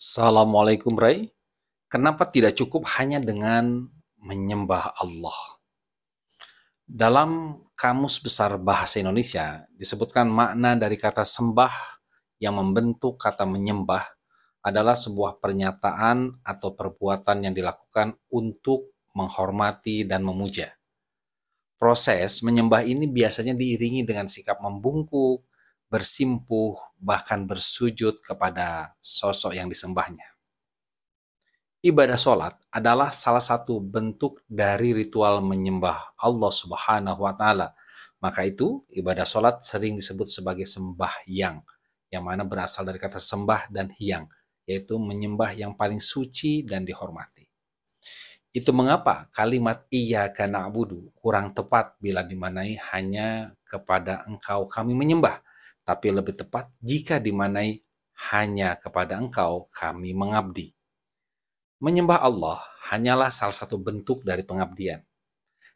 Assalamualaikum Ray. Kenapa tidak cukup hanya dengan menyembah Allah? Dalam Kamus Besar Bahasa Indonesia disebutkan makna dari kata sembah yang membentuk kata menyembah adalah sebuah pernyataan atau perbuatan yang dilakukan untuk menghormati dan memuja. Proses menyembah ini biasanya diiringi dengan sikap membungkuk, bersimpuh, bahkan bersujud kepada sosok yang disembahnya. Ibadah sholat adalah salah satu bentuk dari ritual menyembah Allah Subhanahu wa Ta'ala. Maka itu, ibadah sholat sering disebut sebagai sembahyang, yang mana berasal dari kata sembah dan hyang, yaitu menyembah yang paling suci dan dihormati. Itu mengapa kalimat iyyaka na'budu kurang tepat bila dimaknai hanya kepada engkau kami menyembah, tapi lebih tepat jika dimaknai hanya kepada engkau kami mengabdi. Menyembah Allah hanyalah salah satu bentuk dari pengabdian.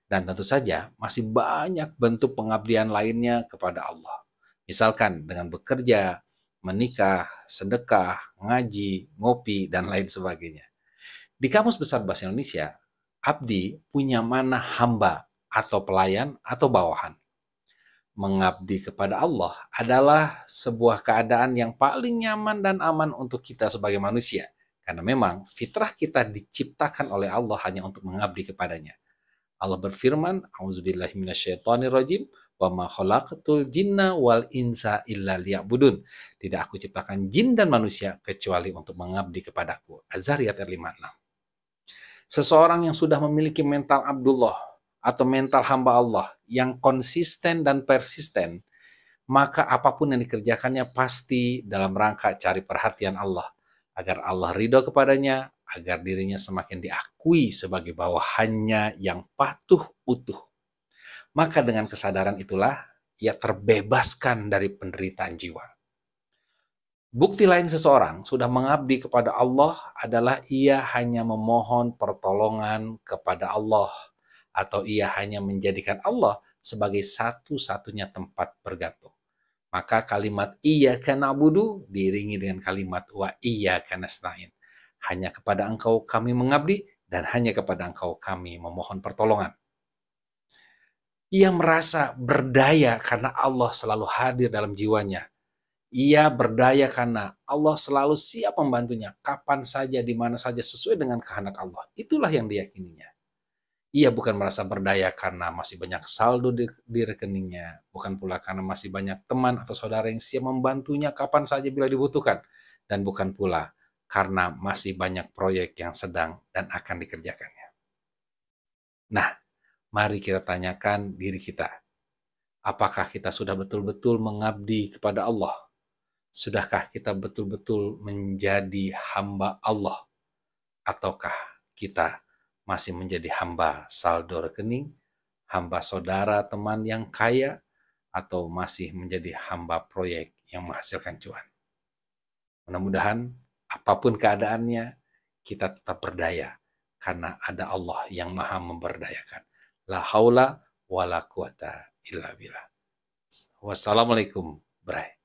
Dan tentu saja masih banyak bentuk pengabdian lainnya kepada Allah. Misalkan dengan bekerja, menikah, sedekah, ngaji, ngopi, dan lain sebagainya. Di Kamus Besar Bahasa Indonesia, abdi punya makna hamba atau pelayan atau bawahan. Mengabdi kepada Allah adalah sebuah keadaan yang paling nyaman dan aman untuk kita sebagai manusia. Karena memang fitrah kita diciptakan oleh Allah hanya untuk mengabdi kepadanya. Allah berfirman, "A'udzubillahi minasyaitonirrajim, wa ma khalaqtul jinna wal insa illa liya'budun." Tidak aku ciptakan jin dan manusia kecuali untuk mengabdi kepadaku. Az-Zariyat ayat 56. Seseorang yang sudah memiliki mental Abdullah atau mental hamba Allah yang konsisten dan persisten, maka apapun yang dikerjakannya pasti dalam rangka cari perhatian Allah, agar Allah ridho kepadanya, agar dirinya semakin diakui sebagai bawahannya yang patuh utuh. Maka dengan kesadaran itulah, ia terbebaskan dari penderitaan jiwa. Bukti lain seseorang sudah mengabdi kepada Allah adalah ia hanya memohon pertolongan kepada Allah, atau ia hanya menjadikan Allah sebagai satu-satunya tempat bergantung. Maka kalimat iyyaka na'budu diiringi dengan kalimat wa iyyaka nasta'in. Hanya kepada engkau kami mengabdi dan hanya kepada engkau kami memohon pertolongan. Ia merasa berdaya karena Allah selalu hadir dalam jiwanya. Ia berdaya karena Allah selalu siap membantunya kapan saja, di mana saja sesuai dengan kehendak Allah. Itulah yang diyakininya. Ia bukan merasa berdaya karena masih banyak saldo di rekeningnya, bukan pula karena masih banyak teman atau saudara yang siap membantunya kapan saja bila dibutuhkan, dan bukan pula karena masih banyak proyek yang sedang dan akan dikerjakannya. Nah, mari kita tanyakan diri kita, apakah kita sudah betul-betul mengabdi kepada Allah? Sudahkah kita betul-betul menjadi hamba Allah? Ataukah kita masih menjadi hamba saldo rekening, hamba saudara teman yang kaya, atau masih menjadi hamba proyek yang menghasilkan cuan? Mudah-mudahan apapun keadaannya, kita tetap berdaya karena ada Allah yang maha memberdayakan. La haula wa la quwata illa billah. Wassalamualaikum. Bye.